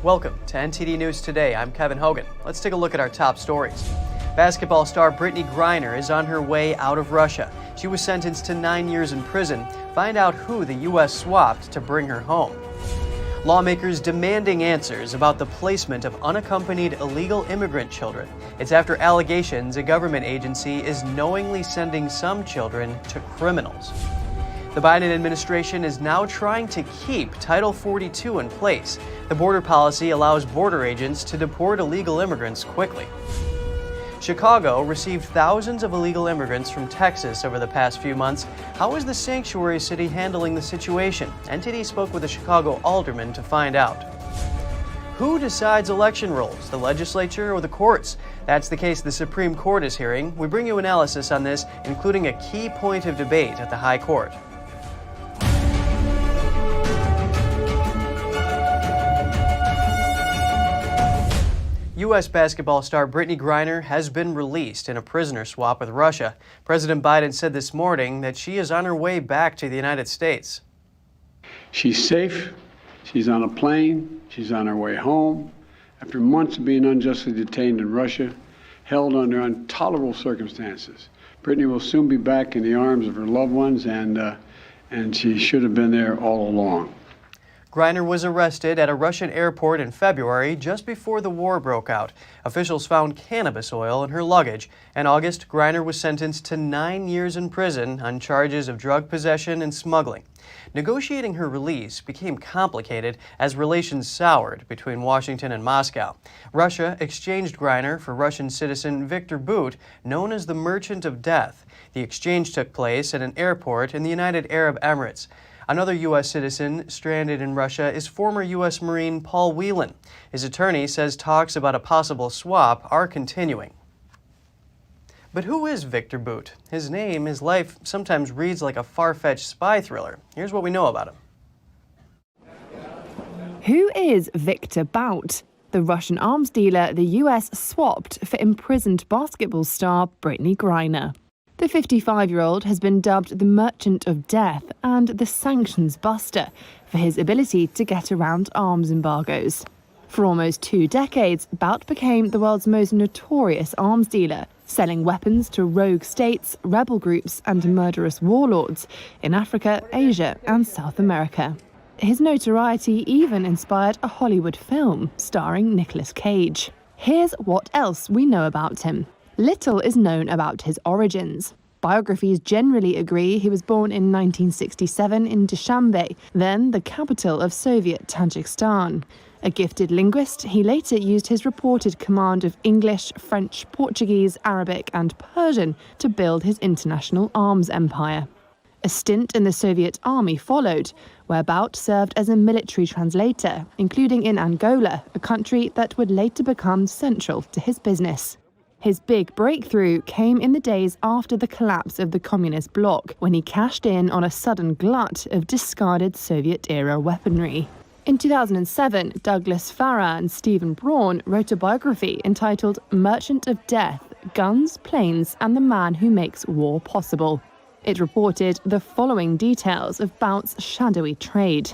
Welcome to NTD News Today. I'm Kevin Hogan. Let's take a look at our top stories. Basketball star Brittney Griner is on her way out of Russia. She was sentenced to 9 years in prison. Find out who the U.S. swapped to bring her home. Lawmakers demanding answers about the placement of unaccompanied illegal immigrant children. It's after allegations a government agency is knowingly sending some children to criminals. The Biden administration is now trying to keep Title 42 in place. The border policy allows border agents to deport illegal immigrants quickly. Chicago received thousands of illegal immigrants from Texas over the past few months. How is the sanctuary city handling the situation? NTD spoke with a Chicago alderman to find out. Who decides election rules, the legislature or the courts? That's the case the Supreme Court is hearing. We bring you analysis on this, including a key point of debate at the High Court. U.S. basketball star Brittney Griner has been released in a prisoner swap with Russia. President Biden said this morning that she is on her way back to the United States. She's safe. She's on a plane. She's on her way home. After months of being unjustly detained in Russia, held under intolerable circumstances, Brittney will soon be back in the arms of her loved ones, and she should have been there all along. Griner was arrested at a Russian airport in February, just before the war broke out. Officials found cannabis oil in her luggage. In August, Griner was sentenced to 9 years in prison on charges of drug possession and smuggling. Negotiating her release became complicated as relations soured between Washington and Moscow. Russia exchanged Griner for Russian citizen Viktor Bout, known as the Merchant of Death. The exchange took place at an airport in the United Arab Emirates. Another U.S. citizen stranded in Russia is former U.S. Marine Paul Whelan. His attorney says talks about a possible swap are continuing. But who is Viktor Bout? His name, his life, sometimes reads like a far-fetched spy thriller. Here's what we know about him. Who is Viktor Bout? The Russian arms dealer the U.S. swapped for imprisoned basketball star Brittney Griner. The 55-year-old has been dubbed the Merchant of Death and the Sanctions Buster for his ability to get around arms embargoes. For almost 2 decades, Bout became the world's most notorious arms dealer, selling weapons to rogue states, rebel groups and murderous warlords in Africa, Asia and South America. His notoriety even inspired a Hollywood film starring Nicolas Cage. Here's what else we know about him. Little is known about his origins. Biographies generally agree he was born in 1967 in Dushanbe, then the capital of Soviet Tajikistan. A gifted linguist, he later used his reported command of English, French, Portuguese, Arabic and Persian to build his international arms empire. A stint in the Soviet army followed, where Bout served as a military translator, including in Angola, a country that would later become central to his business. His big breakthrough came in the days after the collapse of the communist bloc, when he cashed in on a sudden glut of discarded Soviet-era weaponry. In 2007, Douglas Farrar and Stephen Braun wrote a biography entitled Merchant of Death, Guns, Planes and the Man Who Makes War Possible. It reported the following details of Bout's shadowy trade.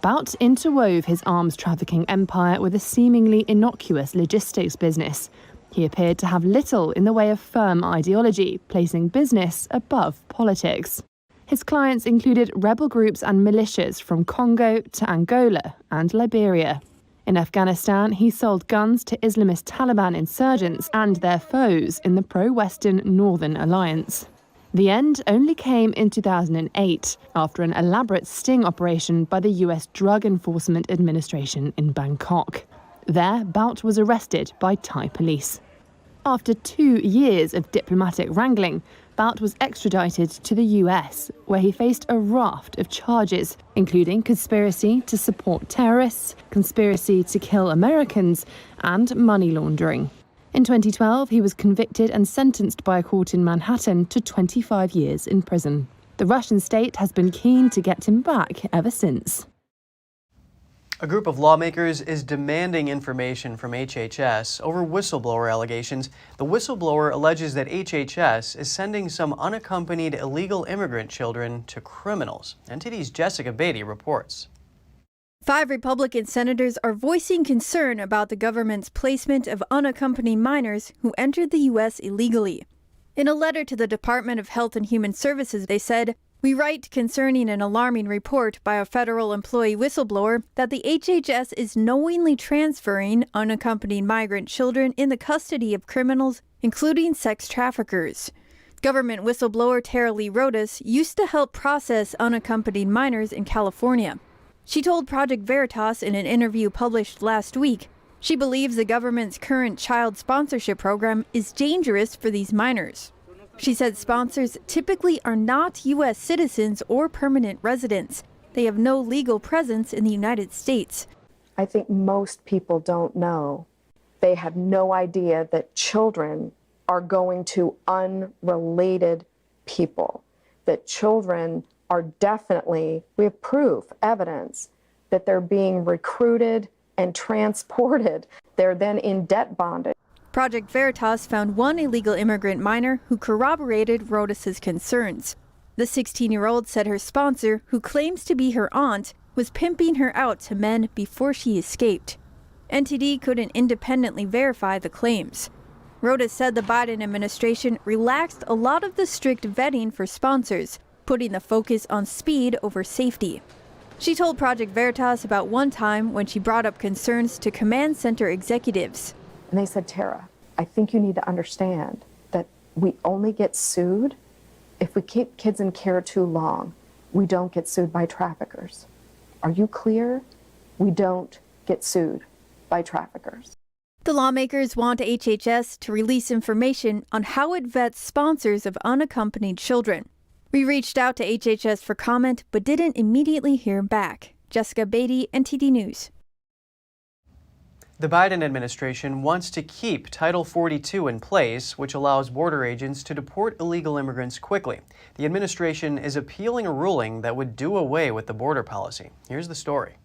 Bout interwove his arms trafficking empire with a seemingly innocuous logistics business. He appeared to have little in the way of firm ideology, placing business above politics. His clients included rebel groups and militias from Congo to Angola and Liberia. In Afghanistan, he sold guns to Islamist Taliban insurgents and their foes in the pro-Western Northern Alliance. The end only came in 2008, after an elaborate sting operation by the US Drug Enforcement Administration in Bangkok. There, Bout was arrested by Thai police. After 2 years of diplomatic wrangling, Bout was extradited to the US, where he faced a raft of charges, including conspiracy to support terrorists, conspiracy to kill Americans, and money laundering. In 2012, he was convicted and sentenced by a court in Manhattan to 25 years in prison. The Russian state has been keen to get him back ever since. A group of lawmakers is demanding information from HHS over whistleblower allegations. The whistleblower alleges that HHS is sending some unaccompanied illegal immigrant children to criminals. NTD's Jessica Beatty reports. 5 Republican senators are voicing concern about the government's placement of unaccompanied minors who entered the U.S. illegally. In a letter to the Department of Health and Human Services, they said, "We write concerning an alarming report by a federal employee whistleblower that the HHS is knowingly transferring unaccompanied migrant children in the custody of criminals, including sex traffickers." Government whistleblower Tara Lee Rodas used to help process unaccompanied minors in California. She told Project Veritas in an interview published last week she believes the government's current child sponsorship program is dangerous for these minors. She said sponsors typically are not U.S. citizens or permanent residents. They have no legal presence in the United States. I think most people don't know. They have no idea that children are going to unrelated people, that children are definitely, we have proof, evidence, that they're being recruited and transported. They're then in debt bondage. Project Veritas found one illegal immigrant minor who corroborated Rodas's concerns. The 16-year-old said her sponsor, who claims to be her aunt, was pimping her out to men before she escaped. NTD couldn't independently verify the claims. Rodas said the Biden administration relaxed a lot of the strict vetting for sponsors, putting the focus on speed over safety. She told Project Veritas about one time when she brought up concerns to command center executives. And they said, "Tara, I think you need to understand that we only get sued if we keep kids in care too long. We don't get sued by traffickers. Are you clear? We don't get sued by traffickers." The lawmakers want HHS to release information on how it vets sponsors of unaccompanied children. We reached out to HHS for comment, but didn't immediately hear back. Jessica Beatty, NTD News. The Biden administration wants to keep Title 42 in place, which allows border agents to deport illegal immigrants quickly. The administration is appealing a ruling that would do away with the border policy. Here's the story.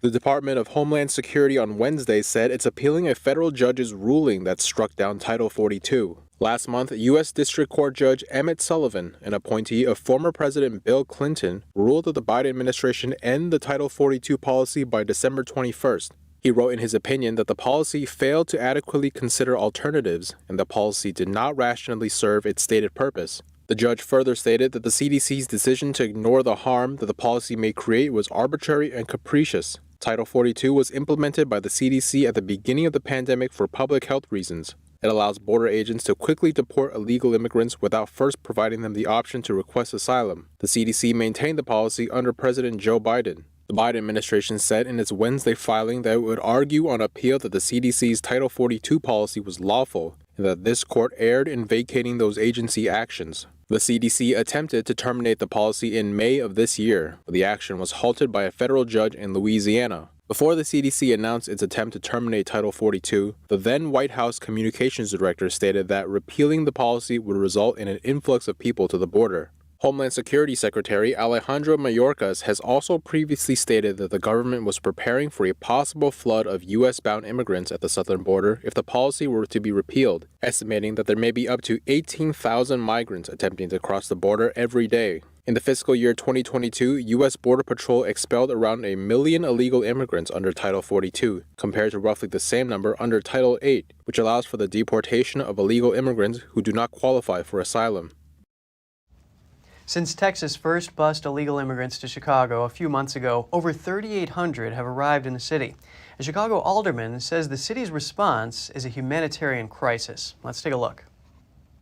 The Department of Homeland Security on Wednesday said it's appealing a federal judge's ruling that struck down Title 42. Last month, U.S. District Court Judge Emmett Sullivan, an appointee of former President Bill Clinton, ruled that the Biden administration end the Title 42 policy by December 21st. He wrote in his opinion that the policy failed to adequately consider alternatives and the policy did not rationally serve its stated purpose. The judge further stated that the CDC's decision to ignore the harm that the policy may create was arbitrary and capricious. Title 42 was implemented by the CDC at the beginning of the pandemic for public health reasons. It allows border agents to quickly deport illegal immigrants without first providing them the option to request asylum. The CDC maintained the policy under President Joe Biden. The Biden administration said in its Wednesday filing that it would argue on appeal that the CDC's Title 42 policy was lawful and that this court erred in vacating those agency actions. The CDC attempted to terminate the policy in May of this year, but the action was halted by a federal judge in Louisiana. Before the CDC announced its attempt to terminate Title 42, the then White House Communications Director stated that repealing the policy would result in an influx of people to the border. Homeland Security Secretary Alejandro Mayorkas has also previously stated that the government was preparing for a possible flood of U.S.-bound immigrants at the southern border if the policy were to be repealed, estimating that there may be up to 18,000 migrants attempting to cross the border every day. In the fiscal year 2022, U.S. Border Patrol expelled around 1 million illegal immigrants under Title 42, compared to roughly the same number under Title 8, which allows for the deportation of illegal immigrants who do not qualify for asylum. Since Texas first bused illegal immigrants to Chicago a few months ago, over 3,800 have arrived in the city. A Chicago alderman says the city's response is a humanitarian crisis. Let's take a look.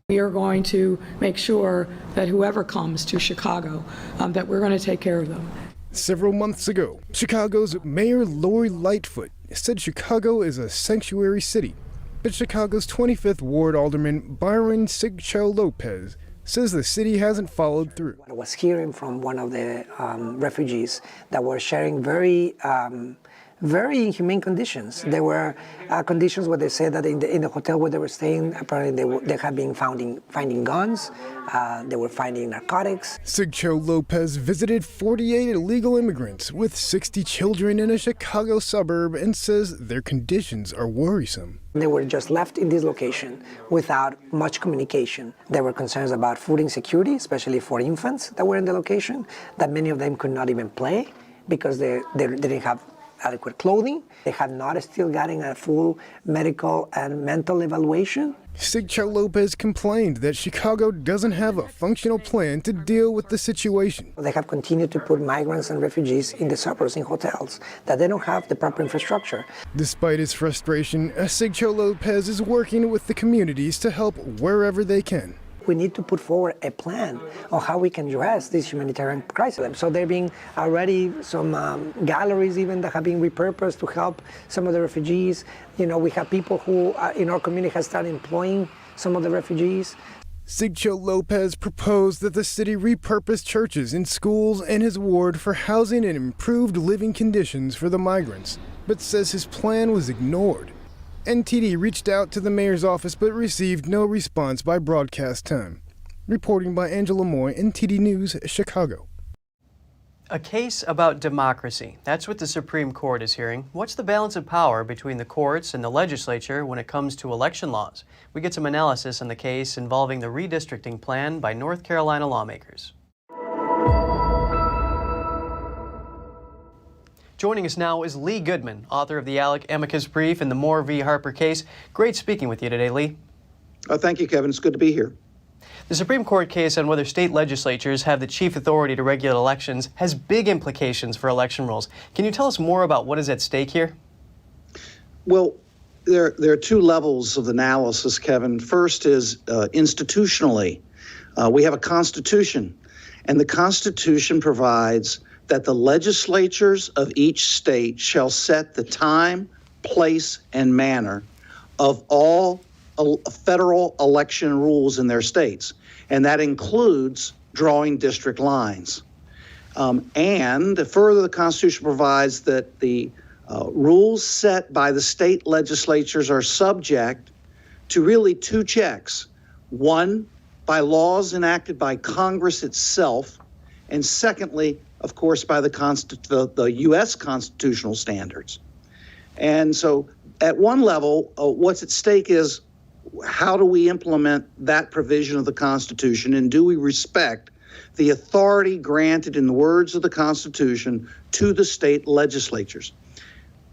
We are going to make sure that whoever comes to Chicago, that we're going to take care of them. Several months ago, Chicago's Mayor Lori Lightfoot said Chicago is a sanctuary city. But Chicago's 25th Ward Alderman Byron Sigcho Lopez says the city hasn't followed through. I was hearing from one of the refugees that were sharing very inhumane conditions. There were conditions where they said that in the hotel where they were staying, apparently they had been finding guns, they were finding narcotics. Sigcho Lopez visited 48 illegal immigrants with 60 children in a Chicago suburb and says their conditions are worrisome. They were just left in this location without much communication. There were concerns about food insecurity, especially for infants that were in the location, that many of them could not even play. because they didn't have adequate clothing. They had not still gotten a full medical and mental evaluation. Sigcho Lopez complained that Chicago doesn't have a functional plan to deal with the situation. They have continued to put migrants and refugees in the suburbs in hotels, that they don't have the proper infrastructure. Despite his frustration, Sigcho Lopez is working with the communities to help wherever they can. We need to put forward a plan on how we can address this humanitarian crisis. So there have been already some galleries even that have been repurposed to help some of the refugees. You know, we have people who in our community have started employing some of the refugees. Sigcho Lopez proposed that the city repurpose churches and schools in his ward for housing and improved living conditions for the migrants, but says his plan was ignored. NTD reached out to the mayor's office but received no response by broadcast time. Reporting by Angela Moy, NTD News, Chicago. A case about democracy. That's what the Supreme Court is hearing. What's the balance of power between the courts and the legislature when it comes to election laws? We get some analysis on the case involving the redistricting plan by North Carolina lawmakers. Joining us now is Lee Goodman, author of the amicus brief in the Moore v. Harper case. Great speaking with you today, Lee. Thank you, Kevin. It's good to be here. The Supreme Court case on whether state legislatures have the chief authority to regulate elections has big implications for election rules. Can you tell us more about what is at stake here? Well, there are two levels of analysis, Kevin. First is institutionally. We have a Constitution, and the Constitution provides that the legislatures of each state shall set the time, place, and manner of all federal election rules in their states. And that includes drawing district lines. And further, the Constitution provides that the rules set by the state legislatures are subject to really two checks. One, by laws enacted by Congress itself, and secondly, of course, by the U.S. constitutional standards. And so at one level, what's at stake is how do we implement that provision of the Constitution, and do we respect the authority granted in the words of the Constitution to the state legislatures?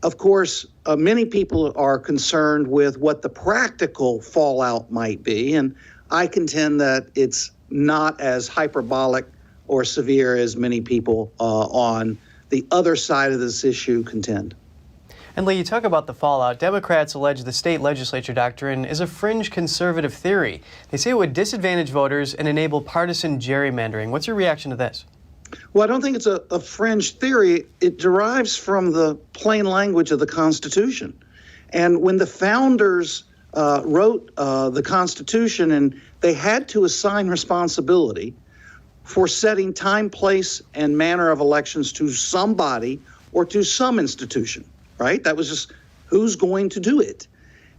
Of course, many people are concerned with what the practical fallout might be, and I contend that it's not as hyperbolic or severe as many people on the other side of this issue contend. And Lee, you talk about the fallout. Democrats allege the state legislature doctrine is a fringe conservative theory. They say it would disadvantage voters and enable partisan gerrymandering. What's your reaction to this? Well, I don't think it's a fringe theory. It derives from the plain language of the Constitution. And when the founders wrote the Constitution, and they had to assign responsibility for setting time, place, and manner of elections to somebody or to some institution, right? That was just who's going to do it.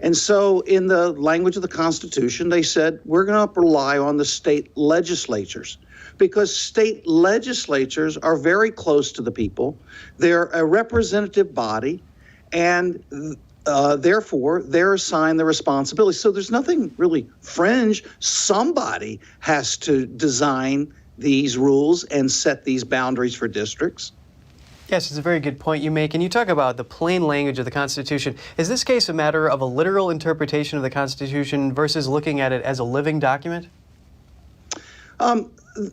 And so in the language of the Constitution, they said, we're going to rely on the state legislatures, because state legislatures are very close to the people. They're a representative body, and therefore they're assigned the responsibility. So there's nothing really fringe. Somebody has to design these rules and set these boundaries for districts. Yes, it's a very good point you make. And you talk about the plain language of the Constitution. Is this case a matter of a literal interpretation of the Constitution versus looking at it as a living document?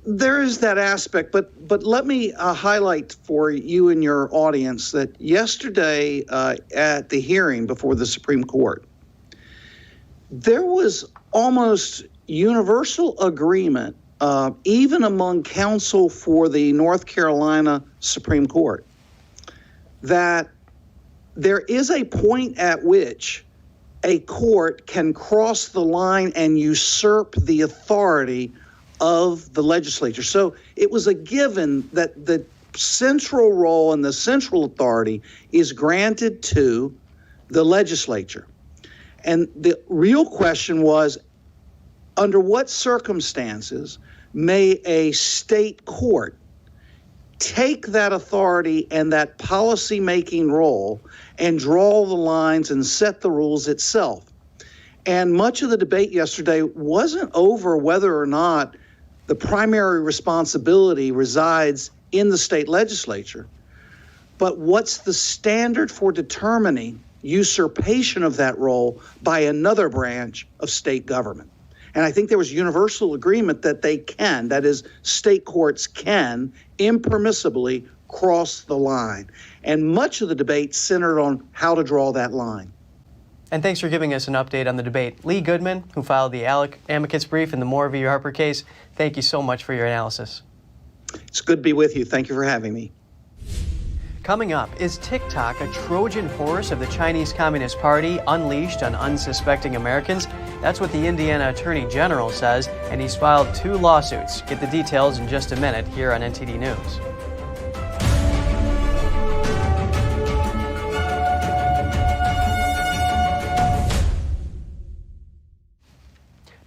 There is that aspect, but let me highlight for you and your audience that yesterday at the hearing before the Supreme Court, there was almost universal agreement even among counsel for the North Carolina Supreme Court, that there is a point at which a court can cross the line and usurp the authority of the legislature. So it was a given that the central role and the central authority is granted to the legislature. And the real question was, under what circumstances may a state court take that authority and that policy-making role and draw the lines and set the rules itself? And much of the debate yesterday wasn't over whether or not the primary responsibility resides in the state legislature, but what's the standard for determining usurpation of that role by another branch of state government? And I think there was universal agreement that they can, that is, state courts can impermissibly cross the line. And much of the debate centered on how to draw that line. And thanks for giving us an update on the debate. Lee Goodman, who filed the amicus brief in the Moore v. Harper case, thank you so much for your analysis. It's good to be with you. Thank you for having me. Coming up, is TikTok a Trojan horse of the Chinese Communist Party unleashed on unsuspecting Americans? That's what the Indiana Attorney General says, and he's filed 2 lawsuits. Get the details in just a minute here on NTD News.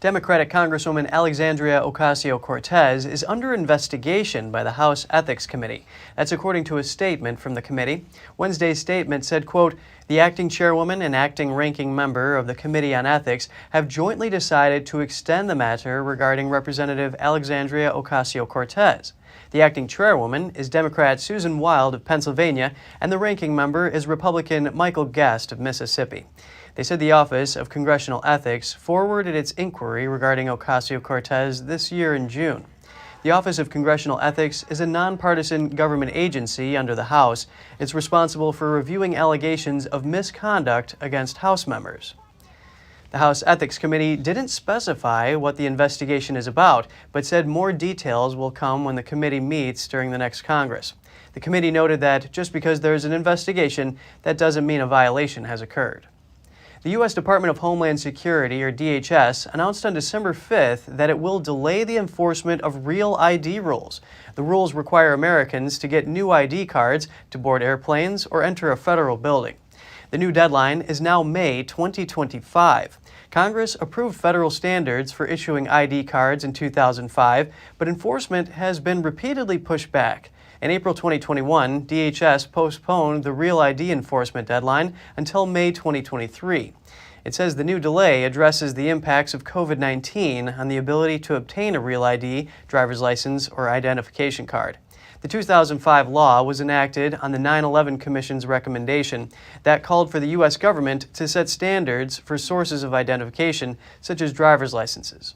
Democratic Congresswoman Alexandria Ocasio-Cortez is under investigation by the House Ethics Committee. That's according to a statement from the committee. Wednesday's statement said, quote, "The acting chairwoman and acting ranking member of the Committee on Ethics have jointly decided to extend the matter regarding Representative Alexandria Ocasio-Cortez. The acting chairwoman is Democrat Susan Wild of Pennsylvania, and the ranking member is Republican Michael Guest of Mississippi." They said the Office of Congressional Ethics forwarded its inquiry regarding Ocasio-Cortez this year in June. The Office of Congressional Ethics is a nonpartisan government agency under the House. It's responsible for reviewing allegations of misconduct against House members. The House Ethics Committee didn't specify what the investigation is about, but said more details will come when the committee meets during the next Congress. The committee noted that just because there's an investigation, that doesn't mean a violation has occurred. The U.S. Department of Homeland Security, or DHS, announced on December 5th that it will delay the enforcement of real ID rules. The rules require Americans to get new ID cards to board airplanes or enter a federal building. The new deadline is now May 2025. Congress approved federal standards for issuing ID cards in 2005, but enforcement has been repeatedly pushed back. In April 2021, DHS postponed the Real ID enforcement deadline until May 2023. It says the new delay addresses the impacts of COVID-19 on the ability to obtain a Real ID, driver's license, or identification card. The 2005 law was enacted on the 9/11 Commission's recommendation that called for the U.S. government to set standards for sources of identification, such as driver's licenses.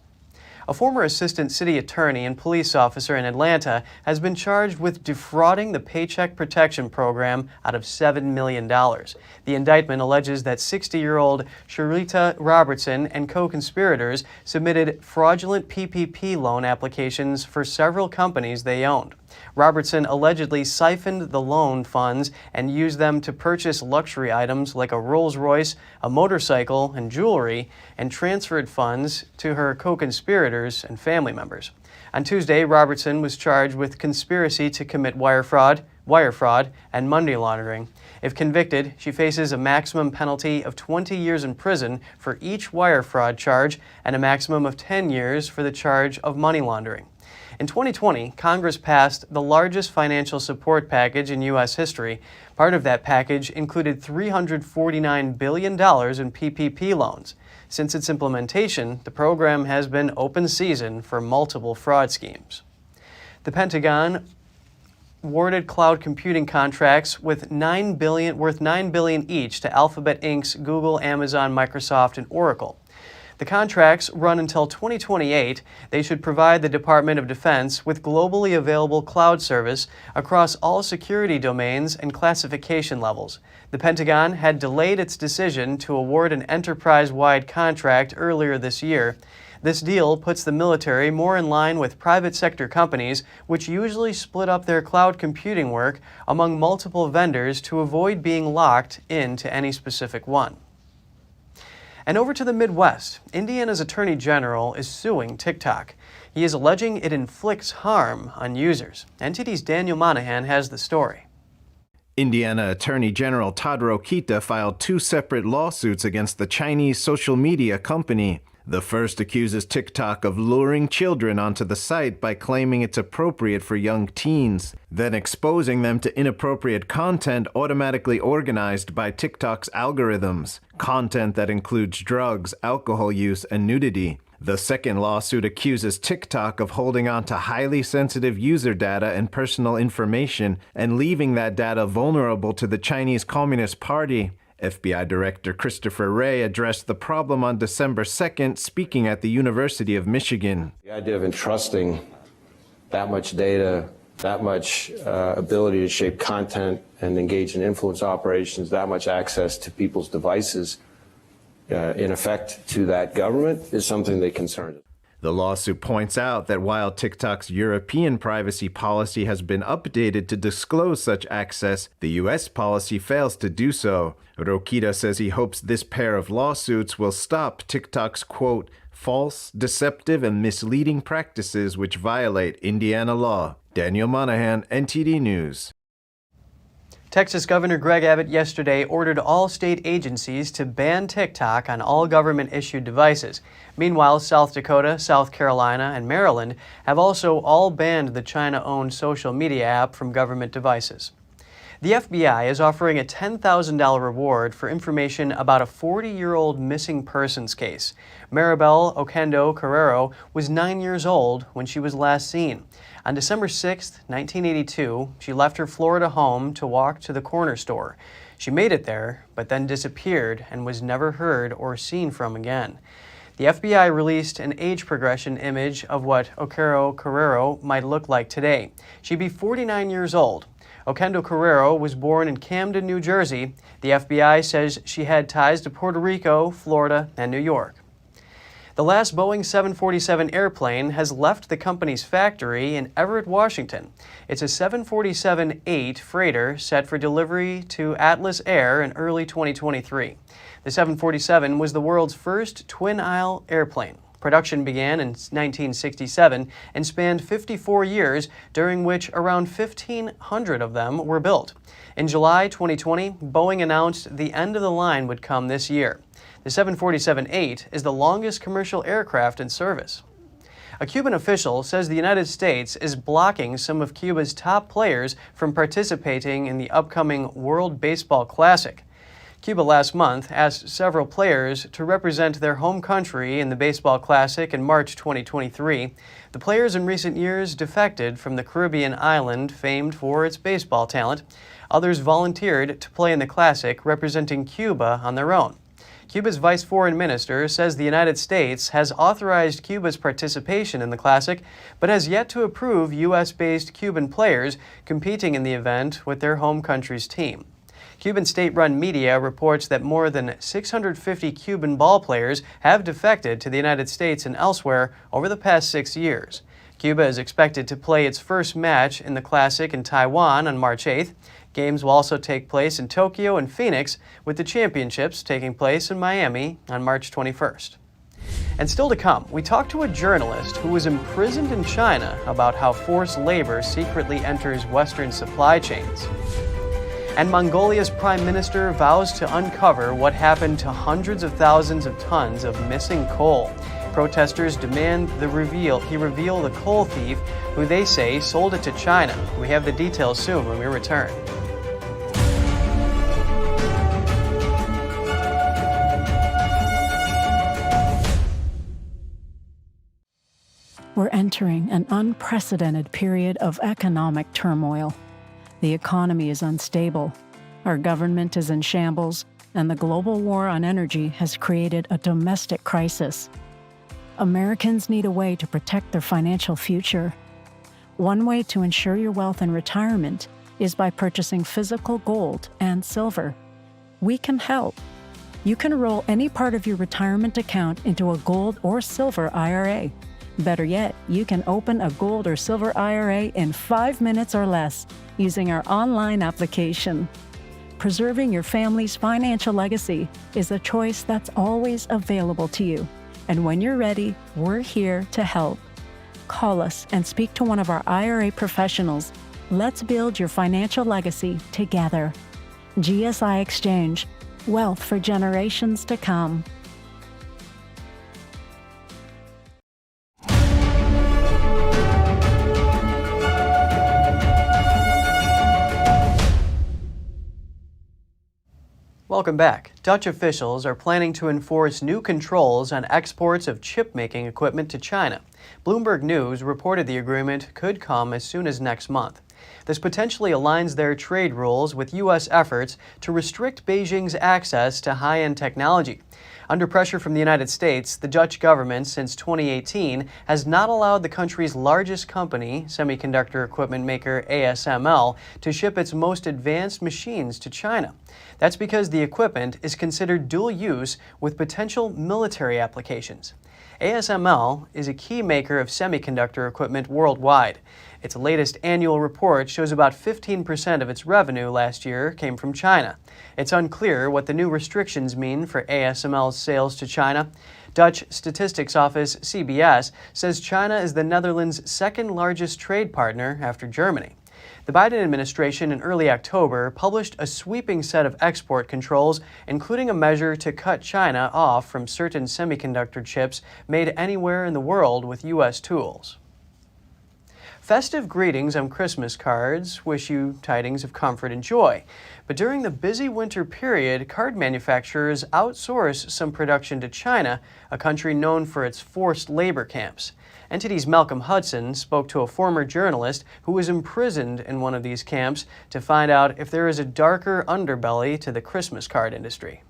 A former assistant city attorney and police officer in Atlanta has been charged with defrauding the Paycheck Protection Program out of $7 million. The indictment alleges that 60-year-old Sharita Robertson and co-conspirators submitted fraudulent PPP loan applications for several companies they owned. Robertson allegedly siphoned the loan funds and used them to purchase luxury items like a Rolls-Royce, a motorcycle, and jewelry, and transferred funds to her co-conspirators and family members. On Tuesday, Robertson was charged with conspiracy to commit wire fraud, and money laundering. If convicted, she faces a maximum penalty of 20 years in prison for each wire fraud charge and a maximum of 10 years for the charge of money laundering. In 2020, Congress passed the largest financial support package in U.S. history. Part of that package included $349 billion in PPP loans. Since its implementation, the program has been open season for multiple fraud schemes. The Pentagon awarded cloud computing contracts worth $9 billion each to Alphabet Inc.'s Google, Amazon, Microsoft, and Oracle. The contracts run until 2028. They should provide the Department of Defense with globally available cloud service across all security domains and classification levels. The Pentagon had delayed its decision to award an enterprise-wide contract earlier this year. This deal puts the military more in line with private sector companies, which usually split up their cloud computing work among multiple vendors to avoid being locked into any specific one. And over to the Midwest, Indiana's Attorney General is suing TikTok. He is alleging it inflicts harm on users. NTD's Daniel Monahan has the story. Indiana Attorney General Todd Rokita filed 2 separate lawsuits against the Chinese social media company. The first accuses TikTok of luring children onto the site by claiming it's appropriate for young teens, then exposing them to inappropriate content automatically organized by TikTok's algorithms, content that includes drugs, alcohol use, and nudity. The second lawsuit accuses TikTok of holding on to highly sensitive user data and personal information and leaving that data vulnerable to the Chinese Communist Party. FBI Director Christopher Wray addressed the problem on December 2nd, speaking at the University of Michigan. The idea of entrusting that much data, that much ability to shape content and engage in influence operations, that much access to people's devices, in effect to that government, is something that concerns us. The lawsuit points out that while TikTok's European privacy policy has been updated to disclose such access, the U.S. policy fails to do so. Rokita says he hopes this pair of lawsuits will stop TikTok's, quote, false, deceptive, and misleading practices which violate Indiana law. Daniel Monahan, NTD News. Texas Governor Greg Abbott yesterday ordered all state agencies to ban TikTok on all government-issued devices. Meanwhile, South Dakota, South Carolina, and Maryland have also all banned the China-owned social media app from government devices. The FBI is offering a $10,000 reward for information about a 40-year-old missing persons case. Maribel Oquendo Carrero was 9 years old when she was last seen. On December 6, 1982, she left her Florida home to walk to the corner store. She made it there, but then disappeared and was never heard or seen from again. The FBI released an age progression image of what Oquendo Carrero might look like today. She'd be 49 years old. Oquendo Carrero was born in Camden, New Jersey. The FBI says she had ties to Puerto Rico, Florida, and New York. The last Boeing 747 airplane has left the company's factory in Everett, Washington. It's a 747-8 freighter set for delivery to Atlas Air in early 2023. The 747 was the world's first twin-aisle airplane. Production began in 1967 and spanned 54 years, during which around 1,500 of them were built. In July 2020, Boeing announced the end of the line would come this year. The 747-8 is the longest commercial aircraft in service. A Cuban official says the United States is blocking some of Cuba's top players from participating in the upcoming World Baseball Classic. Cuba last month asked several players to represent their home country in the Baseball Classic in March 2023. The players in recent years defected from the Caribbean island famed for its baseball talent. Others volunteered to play in the Classic, representing Cuba on their own. Cuba's vice foreign minister says the United States has authorized Cuba's participation in the Classic, but has yet to approve U.S.-based Cuban players competing in the event with their home country's team. Cuban state-run media reports that more than 650 Cuban ball players have defected to the United States and elsewhere over the past 6 years. Cuba is expected to play its first match in the Classic in Taiwan on March 8th. Games will also take place in Tokyo and Phoenix, with the championships taking place in Miami on March 21st. And still to come, we talked to a journalist who was imprisoned in China about how forced labor secretly enters Western supply chains. And Mongolia's prime minister vows to uncover what happened to hundreds of thousands of tons of missing coal. Protesters demand he reveal the coal thief who they say sold it to China. We have the details soon when we return. We're entering an unprecedented period of economic turmoil. The economy is unstable, our government is in shambles, and the global war on energy has created a domestic crisis. Americans need a way to protect their financial future. One way to ensure your wealth in retirement is by purchasing physical gold and silver. We can help. You can roll any part of your retirement account into a gold or silver IRA. Better yet, you can open a gold or silver IRA in 5 minutes or less using our online application. Preserving your family's financial legacy is a choice that's always available to you. And when you're ready, we're here to help. Call us and speak to one of our IRA professionals. Let's build your financial legacy together. GSI Exchange, wealth for generations to come. Welcome back. Dutch officials are planning to enforce new controls on exports of chip-making equipment to China. Bloomberg News reported the agreement could come as soon as next month. This potentially aligns their trade rules with U.S. efforts to restrict Beijing's access to high-end technology. Under pressure from the United States, the Dutch government since 2018 has not allowed the country's largest company, semiconductor equipment maker ASML, to ship its most advanced machines to China. That's because the equipment is considered dual use with potential military applications. ASML is a key maker of semiconductor equipment worldwide. Its latest annual report shows about 15% of its revenue last year came from China. It's unclear what the new restrictions mean for ASML's sales to China. Dutch statistics office CBS says China is the Netherlands' second largest trade partner after Germany. The Biden administration in early October published a sweeping set of export controls, including a measure to cut China off from certain semiconductor chips made anywhere in the world with U.S. tools. Festive greetings on Christmas cards wish you tidings of comfort and joy. But during the busy winter period, card manufacturers outsource some production to China, a country known for its forced labor camps. NTD's Malcolm Hudson spoke to a former journalist who was imprisoned in one of these camps to find out if there is a darker underbelly to the Christmas card industry.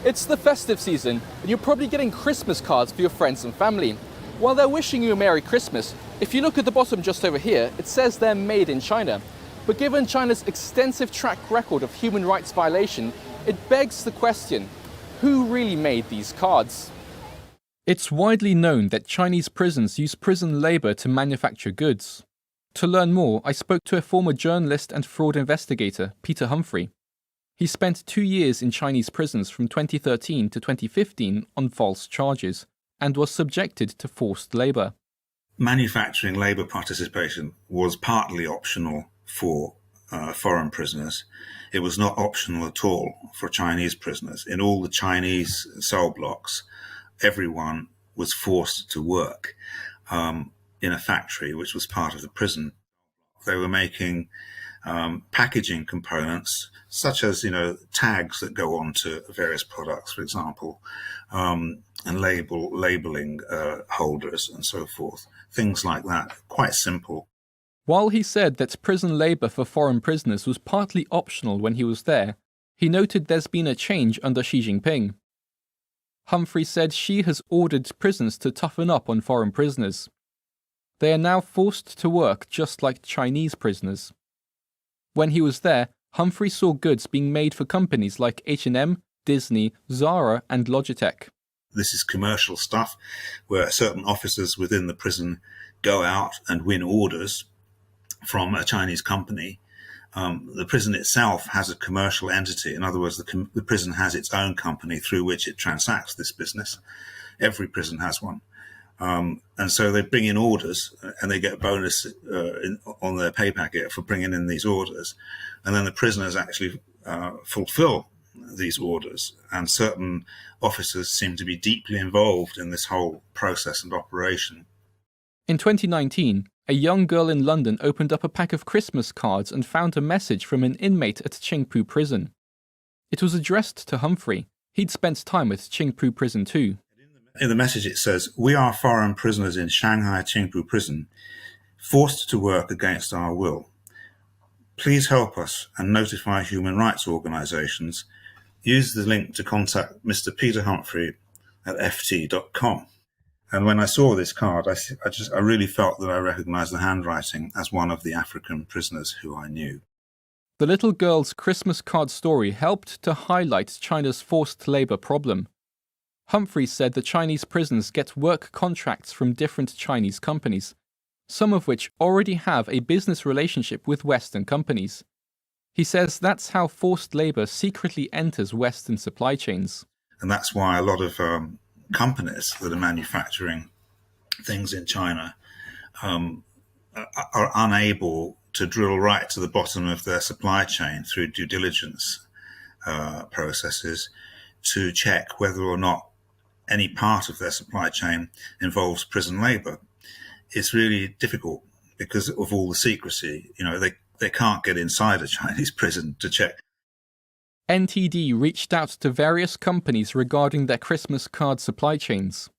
It's the festive season, and you're probably getting Christmas cards for your friends and family. While they're wishing you a Merry Christmas, if you look at the bottom just over here, it says they're made in China. But given China's extensive track record of human rights violation, it begs the question, who really made these cards? It's widely known that Chinese prisons use prison labor to manufacture goods. To learn more, I spoke to a former journalist and fraud investigator, Peter Humphrey. He spent 2 years in Chinese prisons from 2013 to 2015 on false charges, and was subjected to forced labor. Manufacturing labor participation was partly optional for foreign prisoners. It was not optional at all for Chinese prisoners. In all the Chinese cell blocks, everyone was forced to work in a factory which was part of the prison. They were making packaging components such as, tags that go onto various products, for example, and labeling holders and so forth. Things like that, quite simple. While he said that prison labor for foreign prisoners was partly optional when he was there, he noted there's been a change under Xi Jinping. Humphrey said Xi has ordered prisons to toughen up on foreign prisoners. They are now forced to work just like Chinese prisoners. When he was there, Humphrey saw goods being made for companies like H&M, Disney, Zara and Logitech. This is commercial stuff where certain officers within the prison go out and win orders from a Chinese company. The prison itself has a commercial entity. In other words, the prison has its own company through which it transacts this business. Every prison has one. And so they bring in orders and they get a bonus on their pay packet for bringing in these orders. And then the prisoners actually fulfill these orders. And certain officers seem to be deeply involved in this whole process and operation. In 2019, a young girl in London opened up a pack of Christmas cards and found a message from an inmate at Qingpu prison. It was addressed to Humphrey. He'd spent time at Qingpu prison too. In the message it says, "We are foreign prisoners in Shanghai Qingpu prison, forced to work against our will. Please help us and notify human rights organizations. Use the link to contact Mr. Peter Humphrey at ft.com. And when I saw this card, I really felt that I recognized the handwriting as one of the African prisoners who I knew. The little girl's Christmas card story helped to highlight China's forced labor problem. Humphrey said the Chinese prisons get work contracts from different Chinese companies, some of which already have a business relationship with Western companies. He says that's how forced labor secretly enters Western supply chains. And that's why a lot of companies that are manufacturing things in China are unable to drill right to the bottom of their supply chain through due diligence processes to check whether or not any part of their supply chain involves prison labor. It's really difficult because of all the secrecy. They can't get inside a Chinese prison to check. NTD reached out to various companies regarding their Christmas card supply chains.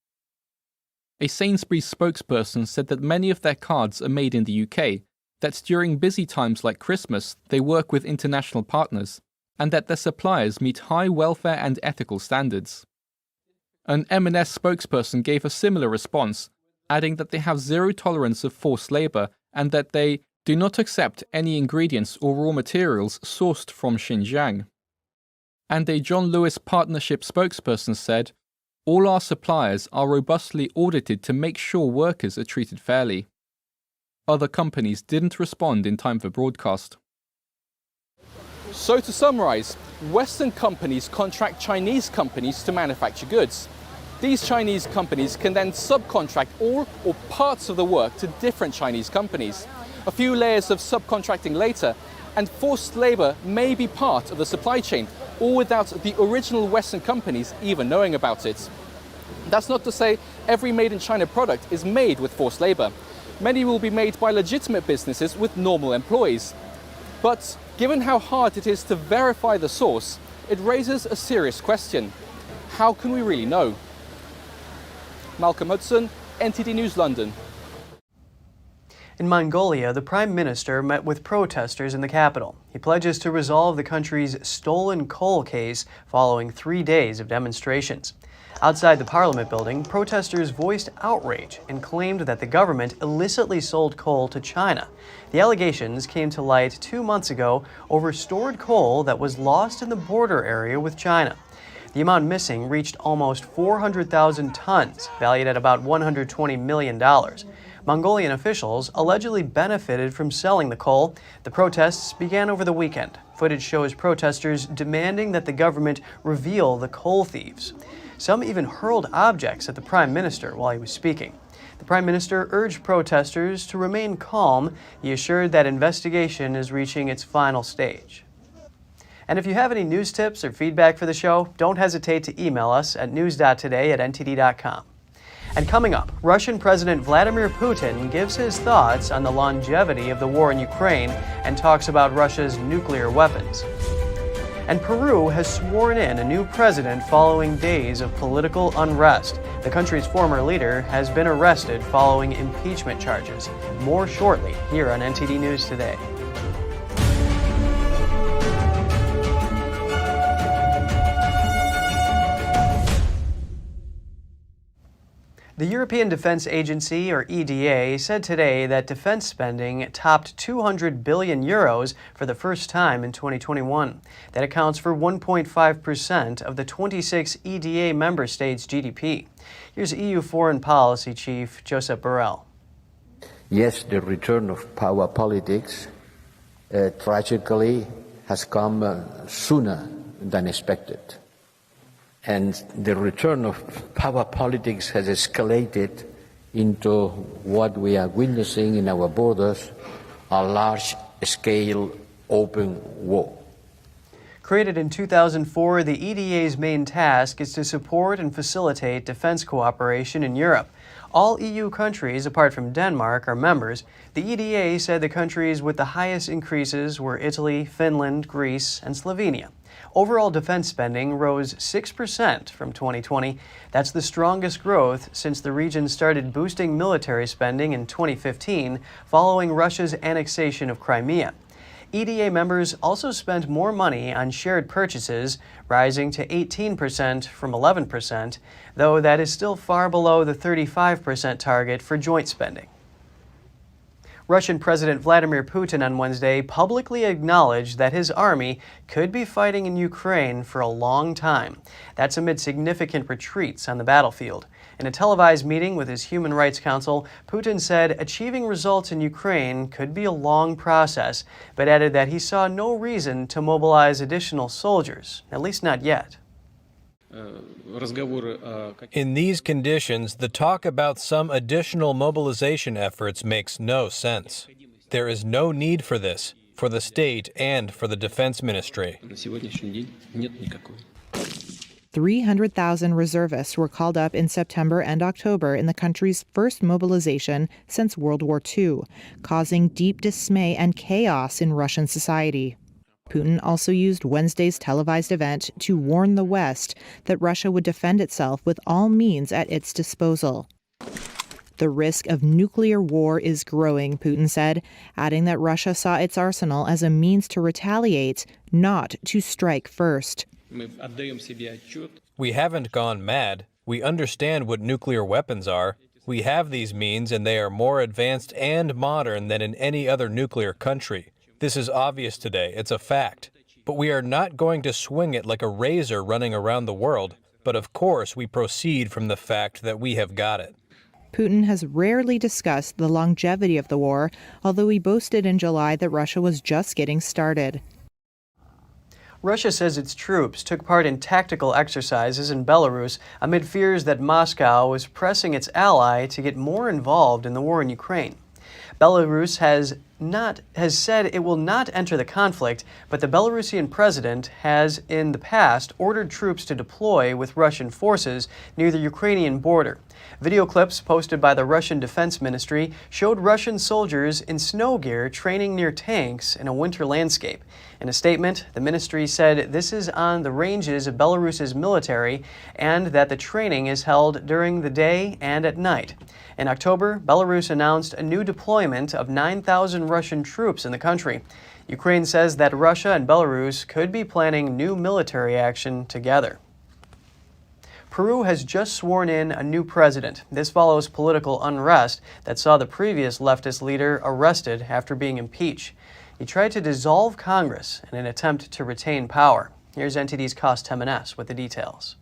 A Sainsbury's spokesperson said that many of their cards are made in the UK, that during busy times like Christmas they work with international partners, and that their suppliers meet high welfare and ethical standards. An M&S spokesperson gave a similar response, adding that they have zero tolerance of forced labour and that they do not accept any ingredients or raw materials sourced from Xinjiang. And a John Lewis Partnership spokesperson said, "All our suppliers are robustly audited to make sure workers are treated fairly." Other companies didn't respond in time for broadcast. So to summarise, Western companies contract Chinese companies to manufacture goods. These Chinese companies can then subcontract all or parts of the work to different Chinese companies. A few layers of subcontracting later, and forced labour may be part of the supply chain, all without the original Western companies even knowing about it. That's not to say every made in China product is made with forced labour. Many will be made by legitimate businesses with normal employees. But given how hard it is to verify the source, it raises a serious question. How can we really know? Malcolm Hudson, NTD News, London. In Mongolia, the Prime Minister met with protesters in the capital. He pledges to resolve the country's stolen coal case following 3 days of demonstrations. Outside the Parliament building, protesters voiced outrage and claimed that the government illicitly sold coal to China. The allegations came to light 2 months ago over stored coal that was lost in the border area with China. The amount missing reached almost 400,000 tons, valued at about $120 million. Mongolian officials allegedly benefited from selling the coal. The protests began over the weekend. Footage shows protesters demanding that the government reveal the coal thieves. Some even hurled objects at the Prime Minister while he was speaking. The Prime Minister urged protesters to remain calm. He assured that investigation is reaching its final stage. And if you have any news tips or feedback for the show, don't hesitate to email us at news.today@ntd.com. And coming up, Russian President Vladimir Putin gives his thoughts on the longevity of the war in Ukraine and talks about Russia's nuclear weapons. And Peru has sworn in a new president following days of political unrest. The country's former leader has been arrested following impeachment charges. More shortly here on NTD News Today. The European Defence Agency, or EDA, said today that defence spending topped 200 billion euros for the first time in 2021. That accounts for 1.5% of the 26 EDA member states' GDP. Here's EU Foreign Policy Chief Josep Borrell. Yes, the return of power politics tragically has come sooner than expected. And the return of power politics has escalated into what we are witnessing in our borders, a large-scale open war. Created in 2004, the EDA's main task is to support and facilitate defense cooperation in Europe. All EU countries, apart from Denmark, are members. The EDA said the countries with the highest increases were Italy, Finland, Greece, and Slovenia. Overall defense spending rose 6% from 2020. That's the strongest growth since the region started boosting military spending in 2015 following Russia's annexation of Crimea. EDA members also spent more money on shared purchases, rising to 18% from 11%, though that is still far below the 35% target for joint spending. Russian President Vladimir Putin on Wednesday publicly acknowledged that his army could be fighting in Ukraine for a long time. That's amid significant retreats on the battlefield. In a televised meeting with his Human Rights Council, Putin said achieving results in Ukraine could be a long process, but added that he saw no reason to mobilize additional soldiers, at least not yet. In these conditions, the talk about some additional mobilization efforts makes no sense. There is no need for this, for the state and for the defense ministry. 300,000 reservists were called up in September and October in the country's first mobilization since World War II, causing deep dismay and chaos in Russian society. Putin also used Wednesday's televised event to warn the West that Russia would defend itself with all means at its disposal. The risk of nuclear war is growing, Putin said, adding that Russia saw its arsenal as a means to retaliate, not to strike first. We haven't gone mad. We understand what nuclear weapons are. We have these means, and they are more advanced and modern than in any other nuclear country. This is obvious today. It's a fact. But we are not going to swing it like a razor running around the world. But of course, we proceed from the fact that we have got it. Putin has rarely discussed the longevity of the war, although he boasted in July that Russia was just getting started. Russia says its troops took part in tactical exercises in Belarus amid fears that Moscow was pressing its ally to get more involved in the war in Ukraine. Belarus has said it will not enter the conflict, but the Belarusian president has in the past ordered troops to deploy with Russian forces near the Ukrainian border. Video clips posted by the Russian Defense Ministry showed Russian soldiers in snow gear training near tanks in a winter landscape. In a statement, the ministry said this is on the ranges of Belarus's military and that the training is held during the day and at night. In October, Belarus announced a new deployment of 9,000 Russian troops in the country. Ukraine says that Russia and Belarus could be planning new military action together. Peru has just sworn in a new president. This follows political unrest that saw the previous leftist leader arrested after being impeached. He tried to dissolve Congress in an attempt to retain power. Here's NTD's Cost Jimenez with the details.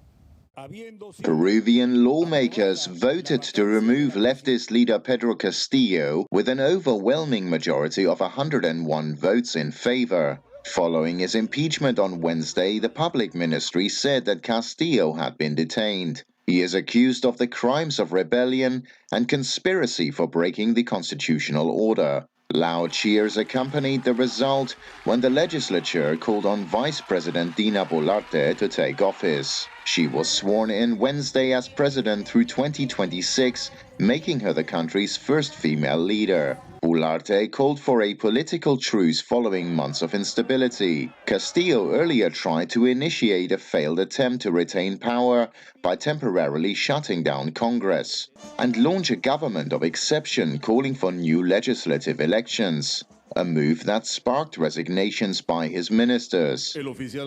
Peruvian lawmakers voted to remove leftist leader Pedro Castillo with an overwhelming majority of 101 votes in favor. Following his impeachment on Wednesday, the public ministry said that Castillo had been detained. He is accused of the crimes of rebellion and conspiracy for breaking the constitutional order. Loud cheers accompanied the result when the legislature called on Vice President Dina Boluarte to take office. She was sworn in Wednesday as president through 2026, making her the country's first female leader. Boluarte called for a political truce following months of instability. Castillo earlier tried to initiate a failed attempt to retain power by temporarily shutting down Congress and launch a government of exception calling for new legislative elections, a move that sparked resignations by his ministers,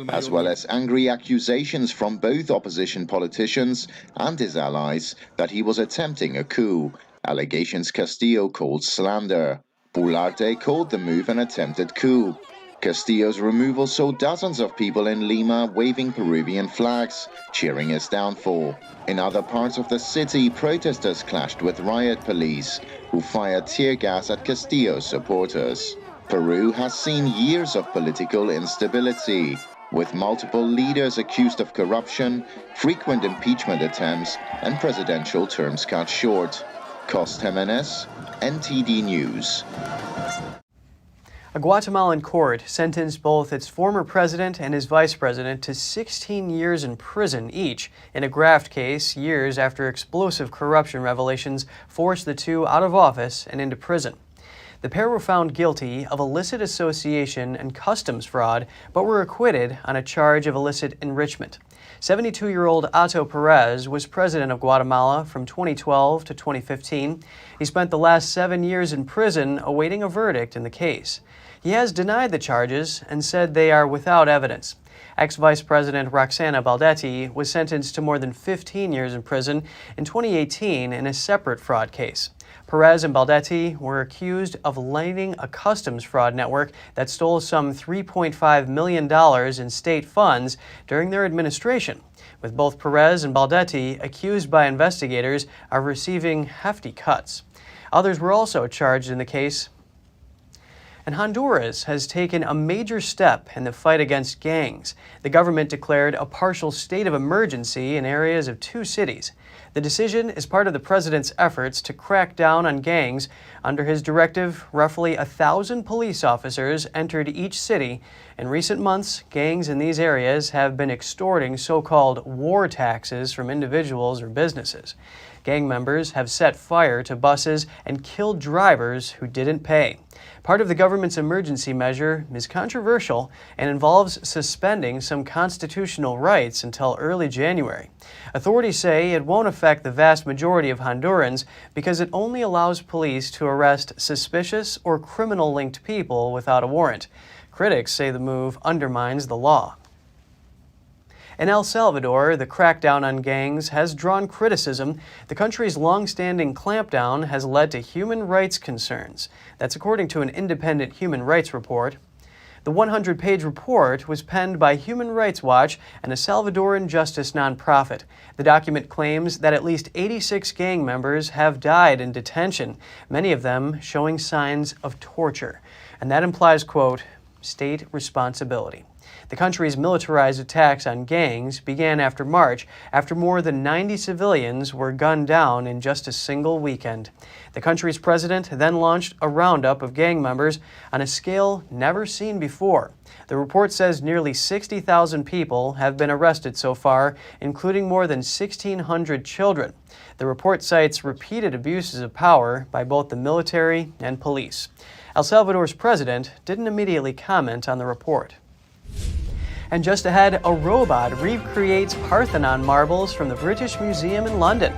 as well as angry accusations from both opposition politicians and his allies that he was attempting a coup, allegations Castillo called slander. Boluarte called the move an attempted coup. Castillo's removal saw dozens of people in Lima waving Peruvian flags, cheering his downfall. In other parts of the city, protesters clashed with riot police, who fired tear gas at Castillo's supporters. Peru has seen years of political instability, with multiple leaders accused of corruption, frequent impeachment attempts, and presidential terms cut short. Cost Jimenez, NTD News. A Guatemalan court sentenced both its former president and his vice president to 16 years in prison each in a graft case years after explosive corruption revelations forced the two out of office and into prison. The pair were found guilty of illicit association and customs fraud, but were acquitted on a charge of illicit enrichment. 72-year-old Otto Perez was president of Guatemala from 2012 to 2015. He spent the last 7 years in prison awaiting a verdict in the case. He has denied the charges and said they are without evidence. Ex-Vice President Roxana Baldetti was sentenced to more than 15 years in prison in 2018 in a separate fraud case. Perez and Baldetti were accused of leading a customs fraud network that stole some $3.5 million in state funds during their administration, with both Perez and Baldetti accused by investigators of receiving hefty cuts. Others were also charged in the case. And Honduras has taken a major step in the fight against gangs. The government declared a partial state of emergency in areas of 2 cities. The decision is part of the president's efforts to crack down on gangs. Under his directive, roughly 1,000 police officers entered each city. In recent months, gangs in these areas have been extorting so-called war taxes from individuals or businesses. Gang members have set fire to buses and killed drivers who didn't pay. Part of the government's emergency measure is controversial and involves suspending some constitutional rights until early January. Authorities say it won't affect the vast majority of Hondurans because it only allows police to arrest suspicious or criminal-linked people without a warrant. Critics say the move undermines the law. In El Salvador, the crackdown on gangs has drawn criticism. The country's long-standing clampdown has led to human rights concerns. That's according to an independent human rights report. The 100-page report was penned by Human Rights Watch and a Salvadoran justice nonprofit. The document claims that at least 86 gang members have died in detention, many of them showing signs of torture. And that implies, quote, state responsibility. The country's militarized attacks on gangs began after March, after more than 90 civilians were gunned down in just a single weekend. The country's president then launched a roundup of gang members on a scale never seen before. The report says nearly 60,000 people have been arrested so far, including more than 1,600 children. The report cites repeated abuses of power by both the military and police. El Salvador's president didn't immediately comment on the report. And just ahead, a robot recreates Parthenon marbles from the British Museum in London.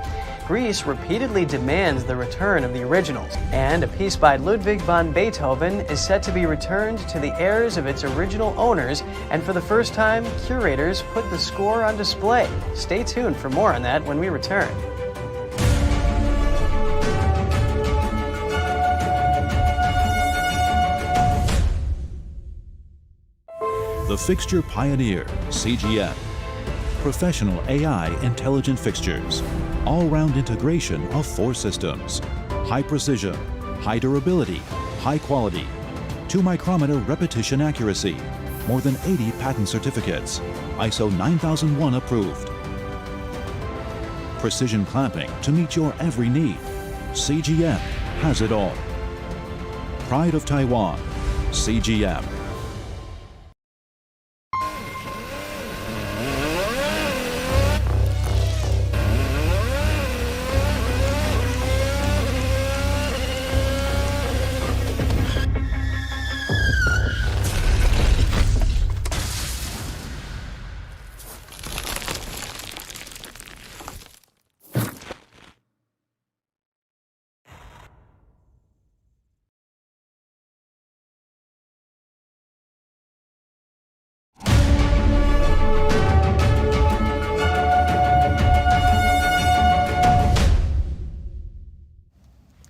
Greece repeatedly demands the return of the originals, and a piece by Ludwig van Beethoven is set to be returned to the heirs of its original owners, and for the first time, curators put the score on display. Stay tuned for more on that when we return. The Fixture Pioneer, CGM. Professional AI intelligent fixtures. All-round integration of 4 systems. High precision, high durability, high quality. 2-micrometer repetition accuracy. More than 80 patent certificates. ISO 9001 approved. Precision clamping to meet your every need. CGM has it all. Pride of Taiwan, CGM.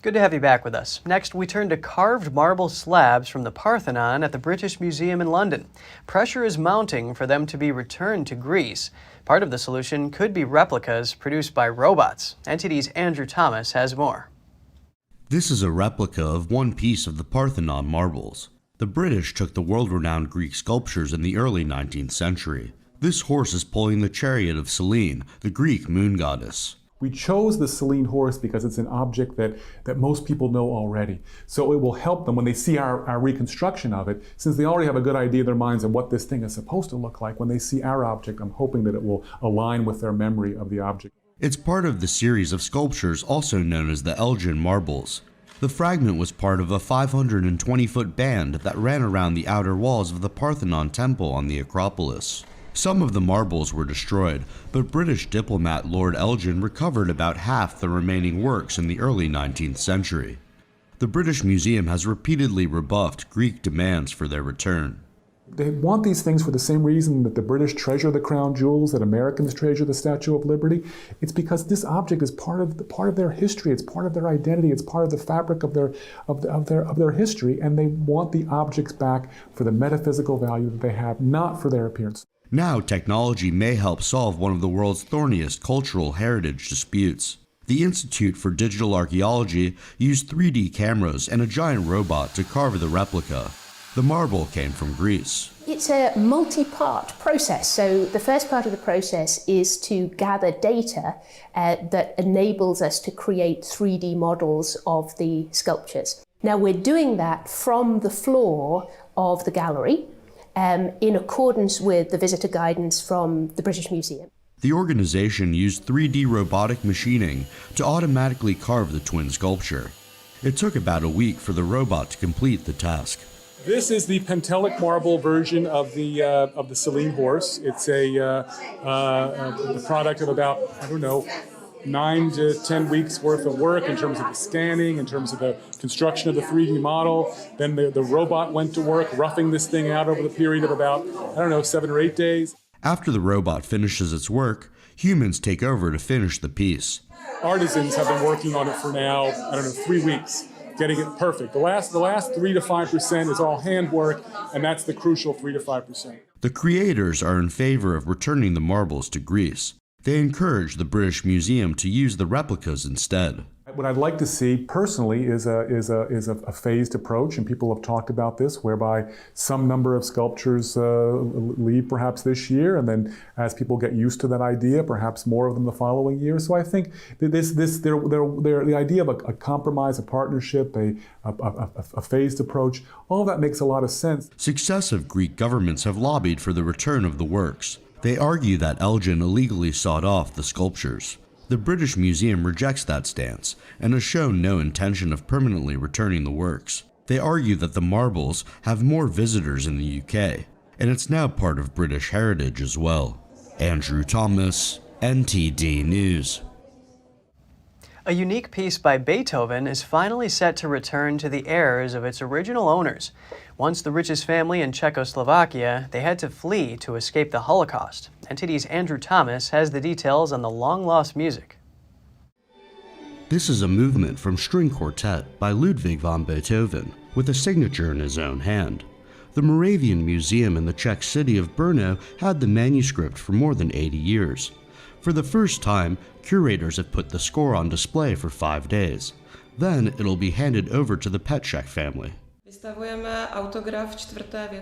Good to have you back with us. Next, we turn to carved marble slabs from the Parthenon at the British Museum in London. Pressure is mounting for them to be returned to Greece. Part of the solution could be replicas produced by robots. NTD's Andrew Thomas has more. This is a replica of one piece of the Parthenon marbles. The British took the world-renowned Greek sculptures in the early 19th century. This horse is pulling the chariot of Selene, the Greek moon goddess. We chose the Selene horse because it's an object that most people know already. So it will help them when they see our reconstruction of it, since they already have a good idea in their minds of what this thing is supposed to look like. When they see our object, I'm hoping that it will align with their memory of the object. It's part of the series of sculptures also known as the Elgin marbles. The fragment was part of a 520-foot band that ran around the outer walls of the Parthenon temple on the Acropolis. Some of the marbles were destroyed, but British diplomat Lord Elgin recovered about half the remaining works in the early 19th century. The British Museum has repeatedly rebuffed Greek demands for their return. They want these things for the same reason that the British treasure the crown jewels, that Americans treasure the Statue of Liberty. It's because this object is part of their history. It's part of their identity. It's part of the fabric of their history, and they want the objects back for the metaphysical value that they have, not for their appearance. Now, technology may help solve one of the world's thorniest cultural heritage disputes. The Institute for Digital Archaeology used 3D cameras and a giant robot to carve the replica. The marble came from Greece. It's a multi-part process. So the first part of the process is to gather data that enables us to create 3D models of the sculptures. Now we're doing that from the floor of the gallery, in accordance with the visitor guidance from the British Museum. The organization used 3D robotic machining to automatically carve the twin sculpture. It took about a week for the robot to complete the task. This is the Pentelic marble version of the Celine horse. It's a product of about, 9 to 10 weeks worth of work in terms of the scanning, in terms of the construction of the 3D model. Then the robot went to work roughing this thing out over the period of about, 7 or 8 days. After the robot finishes its work, humans take over to finish the piece. Artisans have been working on it for now, 3 weeks, getting it perfect. The last 3 to 5% is all handwork, and that's the crucial 3 to 5%. The creators are in favor of returning the marbles to Greece. They encourage the British Museum to use the replicas instead. What I'd like to see personally is a phased approach, and people have talked about this, whereby some number of sculptures leave perhaps this year, and then as people get used to that idea, perhaps more of them the following year. So I think that the idea of a compromise, a partnership, a phased approach, all that makes a lot of sense. Successive Greek governments have lobbied for the return of the works. They argue that Elgin illegally sawed off the sculptures. The British Museum rejects that stance and has shown no intention of permanently returning the works. They argue that the marbles have more visitors in the UK, and it's now part of British heritage as well. Andrew Thomas, NTD News. A unique piece by Beethoven is finally set to return to the heirs of its original owners. Once the richest family in Czechoslovakia, they had to flee to escape the Holocaust. NTD's Andrew Thomas has the details on the long-lost music. This is a movement from String Quartet by Ludwig van Beethoven, with a signature in his own hand. The Moravian Museum in the Czech city of Brno had the manuscript for more than 80 years. For the first time, curators have put the score on display for 5 days. Then it'll be handed over to the Petschek family.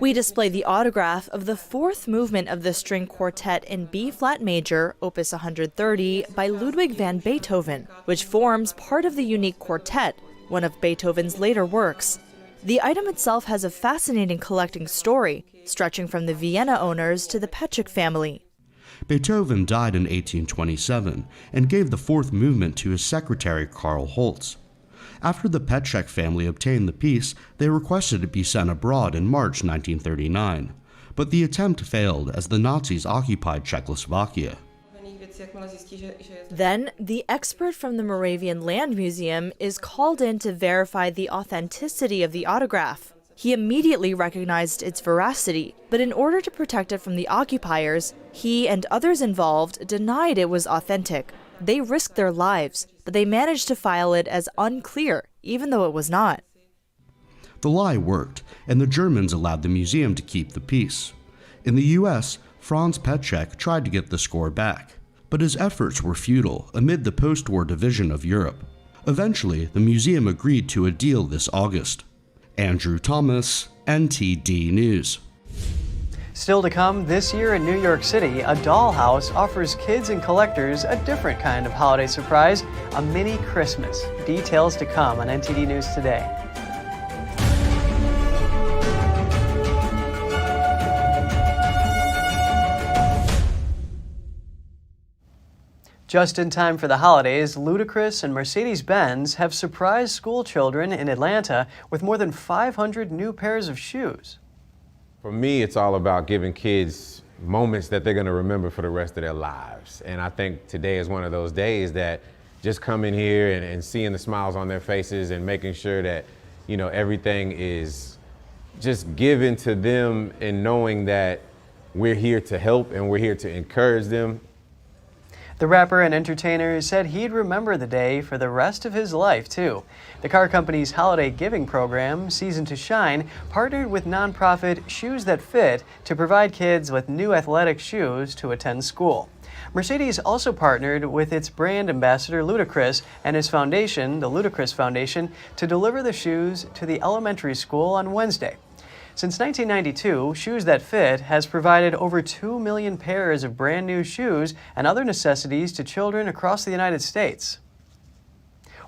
We display the autograph of the fourth movement of the string quartet in B-flat major, opus 130, by Ludwig van Beethoven, which forms part of the unique quartet, one of Beethoven's later works. The item itself has a fascinating collecting story, stretching from the Vienna owners to the Petschek family. Beethoven died in 1827 and gave the fourth movement to his secretary Karl Holz. After the Petschek family obtained the piece, they requested it be sent abroad in March 1939, but the attempt failed as the Nazis occupied Czechoslovakia. Then, the expert from the Moravian Land Museum is called in to verify the authenticity of the autograph. He immediately recognized its veracity, but in order to protect it from the occupiers, he and others involved denied it was authentic. They risked their lives, but they managed to file it as unclear, even though it was not. The lie worked, and the Germans allowed the museum to keep the piece. In the US, Franz Petschek tried to get the score back, but his efforts were futile amid the post-war division of Europe. Eventually, the museum agreed to a deal this August. Andrew Thomas, NTD News. Still to come, this year in New York City, a dollhouse offers kids and collectors a different kind of holiday surprise, a mini Christmas. Details to come on NTD News Today. Just in time for the holidays, Ludacris and Mercedes-Benz have surprised school children in Atlanta with more than 500 new pairs of shoes. For me, it's all about giving kids moments that they're going to remember for the rest of their lives. And I think today is one of those days that just coming here and seeing the smiles on their faces and making sure that, you know, everything is just given to them and knowing that we're here to help and we're here to encourage them. The rapper and entertainer said he'd remember the day for the rest of his life, too. The car company's holiday giving program, Season to Shine, partnered with nonprofit Shoes That Fit to provide kids with new athletic shoes to attend school. Mercedes also partnered with its brand ambassador Ludacris and his foundation, the Ludacris Foundation, to deliver the shoes to the elementary school on Wednesday. Since 1992, Shoes That Fit has provided over 2 million pairs of brand new shoes and other necessities to children across the United States.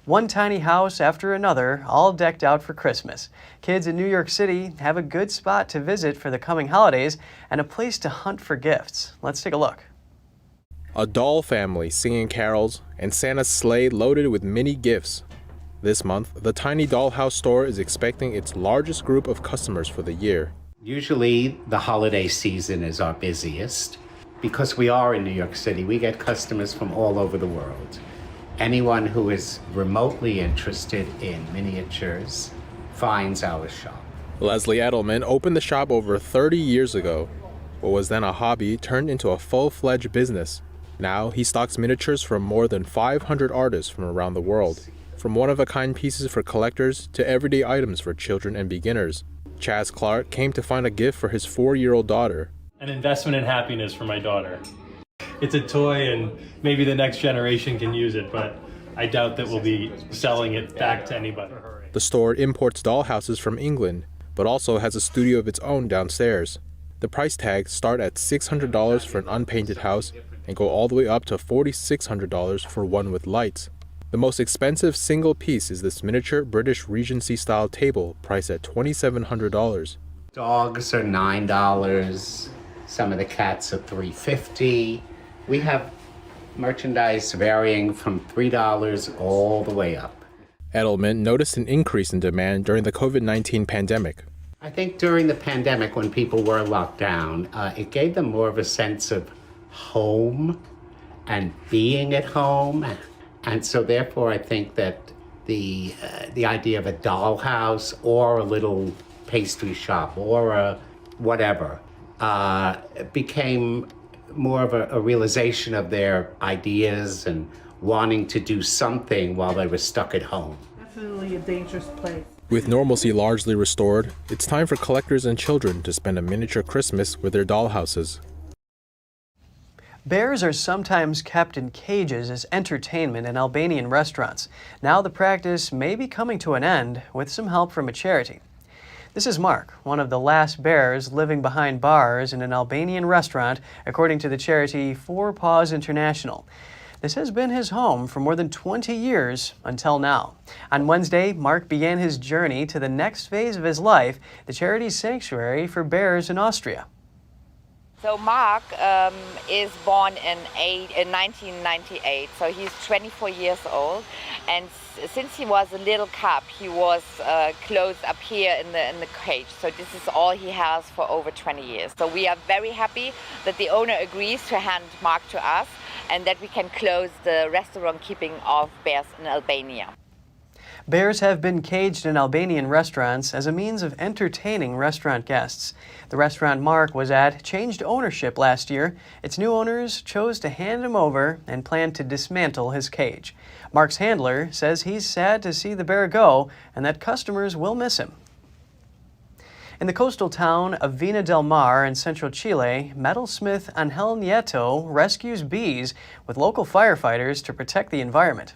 One tiny house after another, all decked out for Christmas. Kids in New York City have a good spot to visit for the coming holidays and a place to hunt for gifts. Let's take a look. A doll family singing carols, and Santa's sleigh loaded with many gifts. This month, the tiny dollhouse store is expecting its largest group of customers for the year. Usually, the holiday season is our busiest. Because we are in New York City, we get customers from all over the world. Anyone who is remotely interested in miniatures finds our shop. Leslie Edelman opened the shop over 30 years ago. What was then a hobby turned into a full-fledged business. Now he stocks miniatures from more than 500 artists from around the world, from one-of-a-kind pieces for collectors to everyday items for children and beginners. Chaz Clark came to find a gift for his 4-year-old daughter. An investment in happiness for my daughter. It's a toy and maybe the next generation can use it, but I doubt that we'll be selling it back to anybody. The store imports dollhouses from England, but also has a studio of its own downstairs. The price tags start at $600 for an unpainted house and go all the way up to $4,600 for one with lights. The most expensive single piece is this miniature British Regency-style table priced at $2,700. Dogs are $9. Some of the cats are $3.50. We have merchandise varying from $3 all the way up. Edelman noticed an increase in demand during the COVID-19 pandemic. I think during the pandemic, when people were locked down, it gave them more of a sense of home and being at home. And so therefore, I think that the idea of a dollhouse or a little pastry shop or a whatever became more of a realization of their ideas and wanting to do something while they were stuck at home. Definitely a dangerous place. With normalcy largely restored, it's time for collectors and children to spend a miniature Christmas with their dollhouses. Bears are sometimes kept in cages as entertainment in Albanian restaurants. Now the practice may be coming to an end with some help from a charity. This is Mark, one of the last bears living behind bars in an Albanian restaurant, according to the charity Four Paws International. This has been his home for more than 20 years until now. On Wednesday, Mark began his journey to the next phase of his life, the charity's sanctuary for bears in Austria. So Mark is born in 1998, so he's 24 years old, and since he was a little cub, he was closed up here in the cage. So this is all he has for over 20 years. So we are very happy that the owner agrees to hand Mark to us and that we can close the restaurant keeping of bears in Albania. Bears have been caged in Albanian restaurants as a means of entertaining restaurant guests. The restaurant Mark was at changed ownership last year. Its new owners chose to hand him over and plan to dismantle his cage. Mark's handler says he's sad to see the bear go and that customers will miss him. In the coastal town of Vina del Mar in central Chile, metalsmith Angel Nieto rescues bees with local firefighters to protect the environment.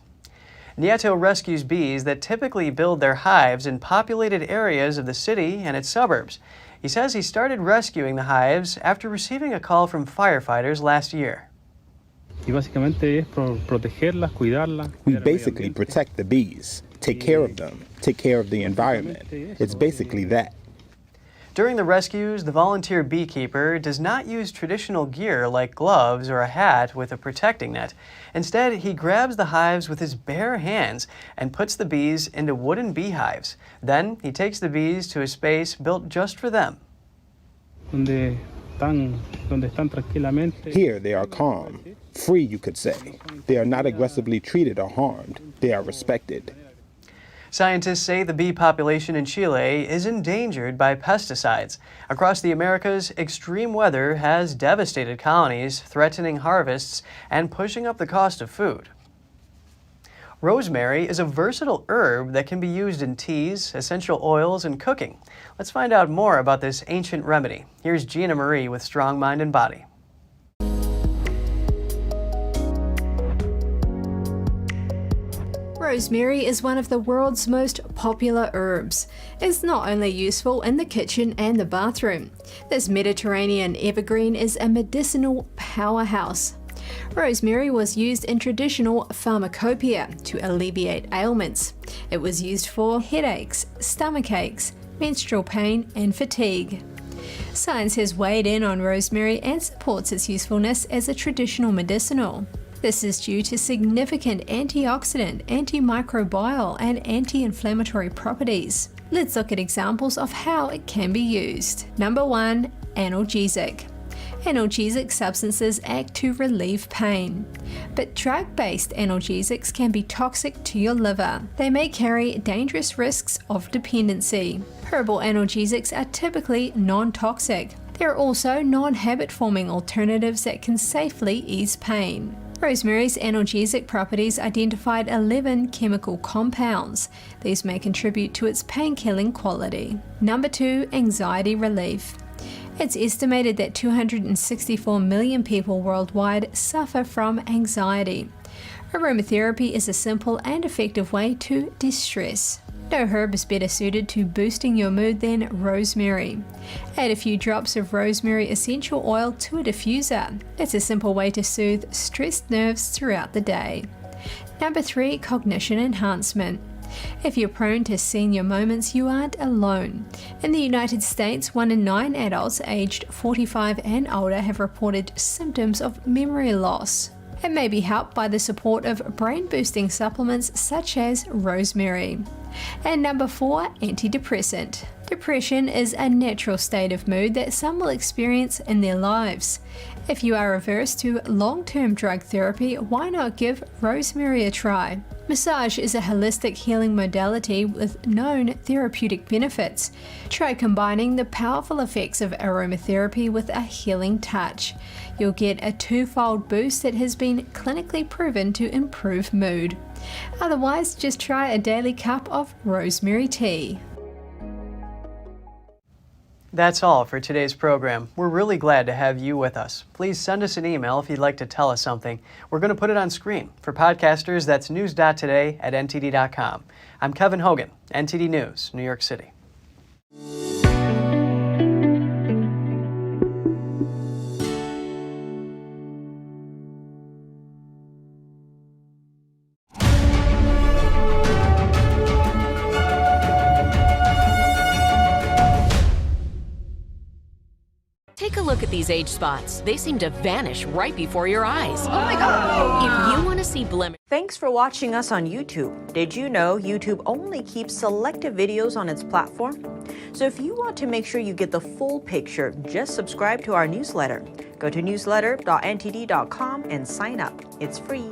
Nieto rescues bees that typically build their hives in populated areas of the city and its suburbs. He says he started rescuing the hives after receiving a call from firefighters last year. We basically protect the bees, take care of them, take care of the environment. It's basically that. During the rescues, the volunteer beekeeper does not use traditional gear like gloves or a hat with a protecting net. Instead, he grabs the hives with his bare hands and puts the bees into wooden beehives. Then he takes the bees to a space built just for them. Here they are calm, free you could say. They are not aggressively treated or harmed. They are respected. Scientists say the bee population in Chile is endangered by pesticides. Across the Americas, extreme weather has devastated colonies, threatening harvests and pushing up the cost of food. Rosemary is a versatile herb that can be used in teas, essential oils, and cooking. Let's find out more about this ancient remedy. Here's Gina Marie with Strong Mind and Body. Rosemary is one of the world's most popular herbs. It's not only useful in the kitchen and the bathroom. This Mediterranean evergreen is a medicinal powerhouse. Rosemary was used in traditional pharmacopoeia to alleviate ailments. It was used for headaches, stomach aches, menstrual pain, and fatigue. Science has weighed in on rosemary and supports its usefulness as a traditional medicinal. This is due to significant antioxidant, antimicrobial, and anti-inflammatory properties. Let's look at examples of how it can be used. Number 1. Analgesic. Analgesic substances act to relieve pain, but drug-based analgesics can be toxic to your liver. They may carry dangerous risks of dependency. Herbal analgesics are typically non-toxic. There are also non-habit-forming alternatives that can safely ease pain. Rosemary's analgesic properties identified 11 chemical compounds. These may contribute to its pain-killing quality. Number 2. Anxiety relief. It's estimated that 264 million people worldwide suffer from anxiety. Aromatherapy is a simple and effective way to de-stress. No herb is better suited to boosting your mood than rosemary. Add a few drops of rosemary essential oil to a diffuser. It's a simple way to soothe stressed nerves throughout the day. Number 3. Cognition enhancement. If you're prone to senior moments, you aren't alone. In the United States, 1 in 9 adults aged 45 and older have reported symptoms of memory loss. It may be helped by the support of brain-boosting supplements such as rosemary. And number 4, antidepressant. Depression is a natural state of mood that some will experience in their lives. If you are averse to long-term drug therapy, why not give rosemary a try? Massage is a holistic healing modality with known therapeutic benefits. Try combining the powerful effects of aromatherapy with a healing touch. You'll get a twofold boost that has been clinically proven to improve mood. Otherwise, just try a daily cup of rosemary tea. That's all for today's program. We're really glad to have you with us. Please send us an email if you'd like to tell us something. We're going to put it on screen. For podcasters, that's news.today@ntd.com. I'm Kevin Hogan, NTD News, New York City. Take a look at these age spots. They seem to vanish right before your eyes. Oh my God! If you want to see blemish. Thanks for watching us on YouTube. Did you know YouTube only keeps selective videos on its platform? So if you want to make sure you get the full picture, just subscribe to our newsletter. Go to newsletter.ntd.com and sign up. It's free.